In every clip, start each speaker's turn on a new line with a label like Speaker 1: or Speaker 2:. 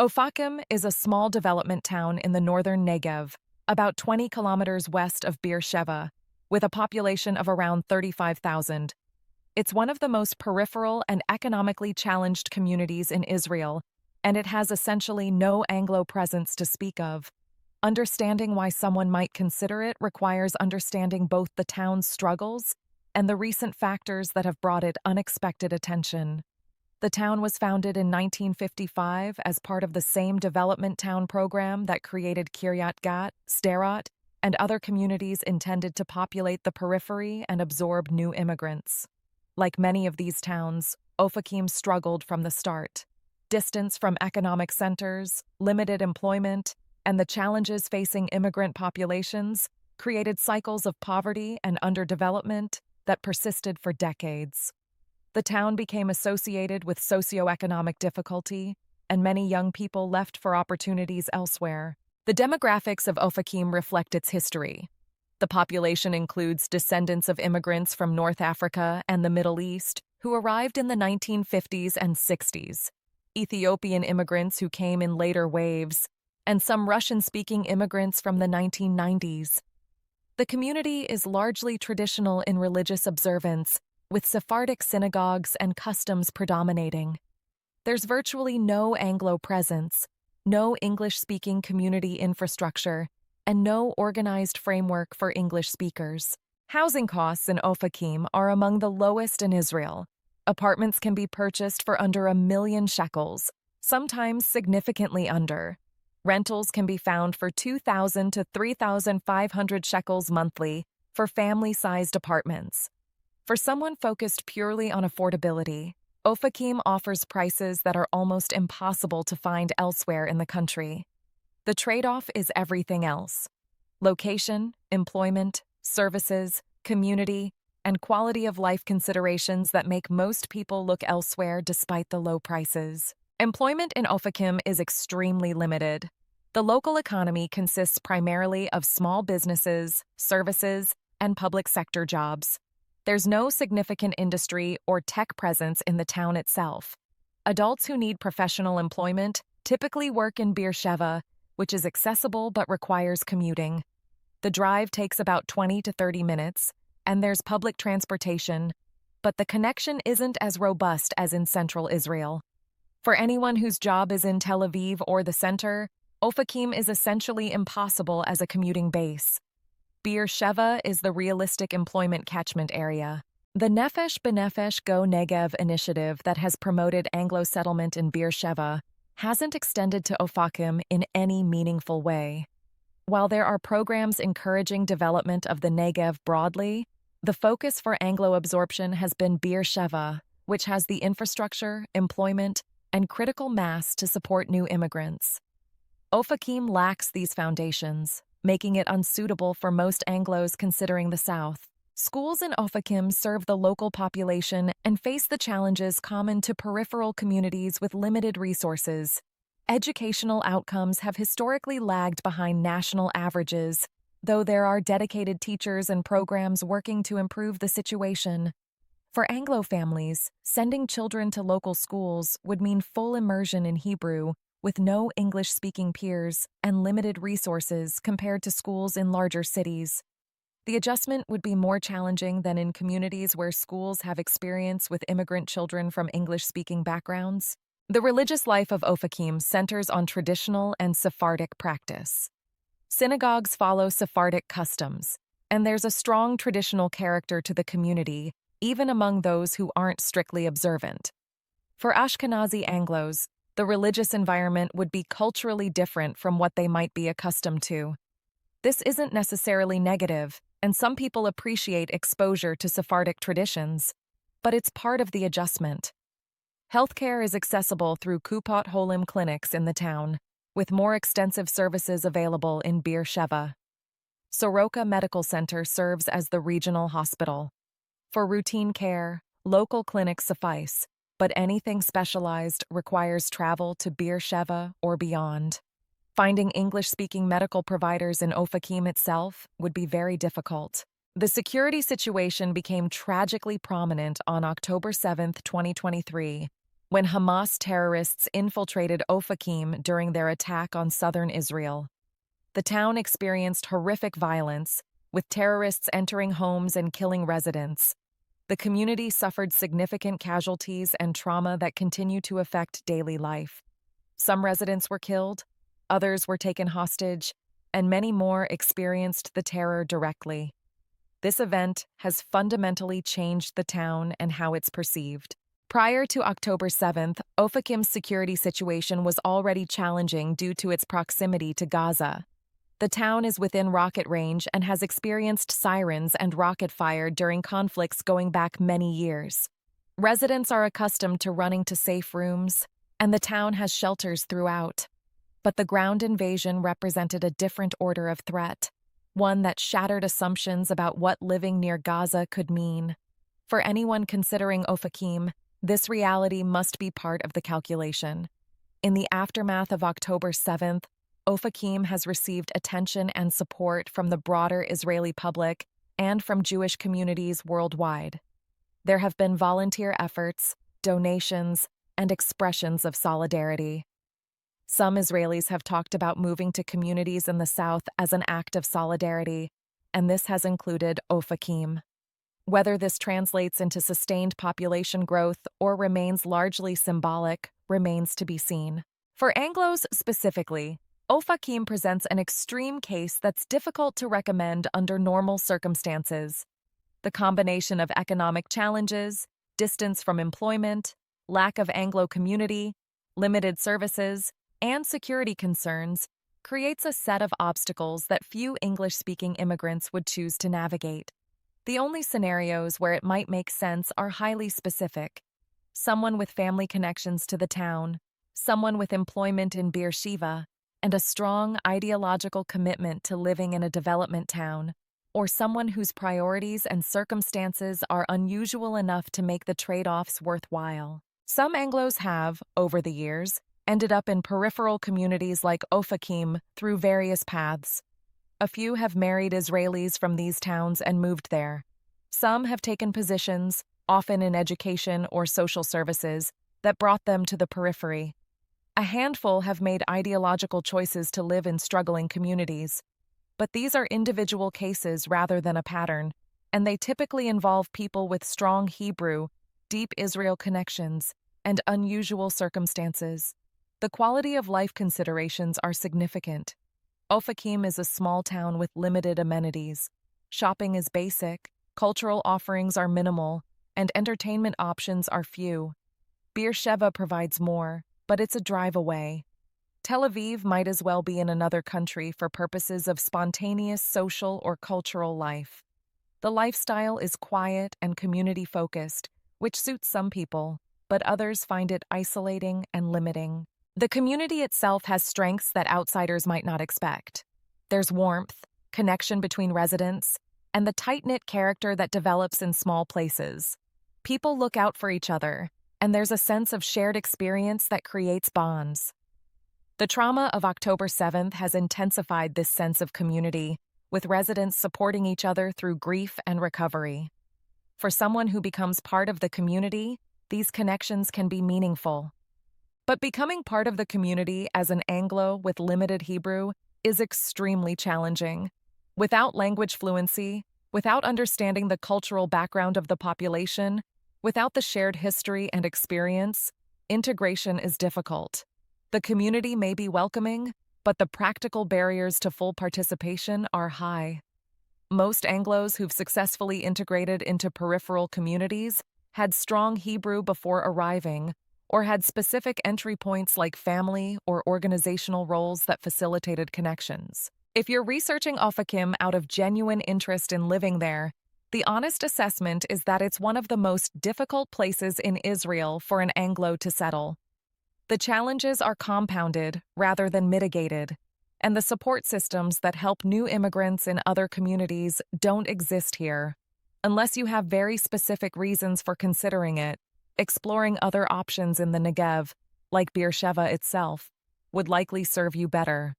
Speaker 1: Ofakim is a small development town in the northern Negev, about 20 kilometers west of Beersheba, with a population of around 35,000. It's one of the most peripheral and economically challenged communities in Israel, and it has essentially no Anglo presence to speak of. Understanding why someone might consider it requires understanding both the town's struggles and the recent factors that have brought it unexpected attention. The town was founded in 1955 as part of the same development town program that created Kiryat Gat, Sderot, and other communities intended to populate the periphery and absorb new immigrants. Like many of these towns, Ofakim struggled from the start. Distance from economic centers, limited employment, and the challenges facing immigrant populations created cycles of poverty and underdevelopment that persisted for decades. The town became associated with socioeconomic difficulty, and many young people left for opportunities elsewhere. The demographics of Ofakim reflect its history. The population includes descendants of immigrants from North Africa and the Middle East who arrived in the 1950s and 60s, Ethiopian immigrants who came in later waves, and some Russian-speaking immigrants from the 1990s. The community is largely traditional in religious observance, with Sephardic synagogues and customs predominating. There's virtually no Anglo presence, no English-speaking community infrastructure, and no organized framework for English speakers. Housing costs in Ofakim are among the lowest in Israel. Apartments can be purchased for under 1,000,000 shekels, sometimes significantly under. Rentals can be found for 2,000 to 3,500 shekels monthly for family-sized apartments. For someone focused purely on affordability, Ofakim offers prices that are almost impossible to find elsewhere in the country. The trade-off is everything else: location, employment, services, community, and quality of life considerations that make most people look elsewhere despite the low prices. Employment in Ofakim is extremely limited. The local economy consists primarily of small businesses, services, and public sector jobs. There's no significant industry or tech presence in the town itself. Adults who need professional employment typically work in Beersheba, which is accessible but requires commuting. The drive takes about 20 to 30 minutes, and there's public transportation, but the connection isn't as robust as in central Israel. For anyone whose job is in Tel Aviv or the center, Ofakim is essentially impossible as a commuting base. Beersheba is the realistic employment catchment area. The Nefesh B'Nefesh Go Negev initiative that has promoted Anglo settlement in Beersheba hasn't extended to Ofakim in any meaningful way. While there are programs encouraging development of the Negev broadly, the focus for Anglo absorption has been Beersheba, which has the infrastructure, employment, and critical mass to support new immigrants. Ofakim lacks these foundations, making it unsuitable for most Anglos considering the South. Schools in Ofakim serve the local population and face the challenges common to peripheral communities with limited resources. Educational outcomes have historically lagged behind national averages, though there are dedicated teachers and programs working to improve the situation. For Anglo families, sending children to local schools would mean full immersion in Hebrew, with no English-speaking peers and limited resources compared to schools in larger cities. The adjustment would be more challenging than in communities where schools have experience with immigrant children from English-speaking backgrounds. The religious life of Ofakim centers on traditional and Sephardic practice. Synagogues follow Sephardic customs, and there's a strong traditional character to the community, even among those who aren't strictly observant. For Ashkenazi Anglos, the religious environment would be culturally different from what they might be accustomed to. This isn't necessarily negative, and some people appreciate exposure to Sephardic traditions, but it's part of the adjustment. Healthcare is accessible through Kupot Holim clinics in the town, with more extensive services available in Beersheba. Soroka Medical Center serves as the regional hospital. For routine care, local clinics suffice, but anything specialized requires travel to Beersheba or beyond. Finding English-speaking medical providers in Ofakim itself would be very difficult. The security situation became tragically prominent on October 7, 2023, when Hamas terrorists infiltrated Ofakim during their attack on southern Israel. The town experienced horrific violence, with terrorists entering homes and killing residents. The community suffered significant casualties and trauma that continue to affect daily life. Some residents were killed, others were taken hostage, and many more experienced the terror directly. This event has fundamentally changed the town and how it's perceived. Prior to October 7th, Ofakim's security situation was already challenging due to its proximity to Gaza. The town is within rocket range and has experienced sirens and rocket fire during conflicts going back many years. Residents are accustomed to running to safe rooms, and the town has shelters throughout. But the ground invasion represented a different order of threat, one that shattered assumptions about what living near Gaza could mean. For anyone considering Ofakim, this reality must be part of the calculation. In the aftermath of October 7th, Ofakim has received attention and support from the broader Israeli public and from Jewish communities worldwide. There have been volunteer efforts, donations, and expressions of solidarity. Some Israelis have talked about moving to communities in the south as an act of solidarity, and this has included Ofakim. Whether this translates into sustained population growth or remains largely symbolic remains to be seen. For Anglos specifically, Ofakim presents an extreme case that's difficult to recommend under normal circumstances. The combination of economic challenges, distance from employment, lack of Anglo community, limited services, and security concerns creates a set of obstacles that few English-speaking immigrants would choose to navigate. The only scenarios where it might make sense are highly specific. Someone with family connections to the town, someone with employment in Beersheba, and a strong ideological commitment to living in a development town, or someone whose priorities and circumstances are unusual enough to make the trade-offs worthwhile. Some Anglos have, over the years, ended up in peripheral communities like Ofakim through various paths. A few have married Israelis from these towns and moved there. Some have taken positions, often in education or social services, that brought them to the periphery. A handful have made ideological choices to live in struggling communities. But these are individual cases rather than a pattern, and they typically involve people with strong Hebrew, deep Israel connections, and unusual circumstances. The quality of life considerations are significant. Ofakim is a small town with limited amenities. Shopping is basic, cultural offerings are minimal, and entertainment options are few. Beersheba provides more, but it's a drive away. Tel Aviv might as well be in another country for purposes of spontaneous social or cultural life. The lifestyle is quiet and community-focused, which suits some people, but others find it isolating and limiting. The community itself has strengths that outsiders might not expect. There's warmth, connection between residents, and the tight-knit character that develops in small places. People look out for each other, and there's a sense of shared experience that creates bonds. The trauma of October 7th has intensified this sense of community, with residents supporting each other through grief and recovery. For someone who becomes part of the community, these connections can be meaningful. But becoming part of the community as an Anglo with limited Hebrew is extremely challenging. Without language fluency, without understanding the cultural background of the population, without the shared history and experience, integration is difficult. The community may be welcoming, but the practical barriers to full participation are high. Most Anglos who've successfully integrated into peripheral communities had strong Hebrew before arriving, or had specific entry points like family or organizational roles that facilitated connections. If you're researching Ofakim out of genuine interest in living there, the honest assessment is that it's one of the most difficult places in Israel for an Anglo to settle. The challenges are compounded rather than mitigated, and the support systems that help new immigrants in other communities don't exist here. Unless you have very specific reasons for considering it, exploring other options in the Negev, like Beersheba itself, would likely serve you better.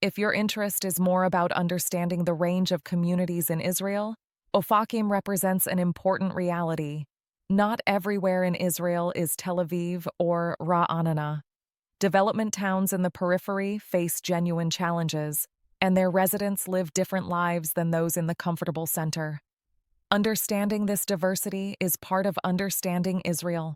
Speaker 1: If your interest is more about understanding the range of communities in Israel, Ofakim represents an important reality. Not everywhere in Israel is Tel Aviv or Ra'anana. Development towns in the periphery face genuine challenges, and their residents live different lives than those in the comfortable center. Understanding this diversity is part of understanding Israel.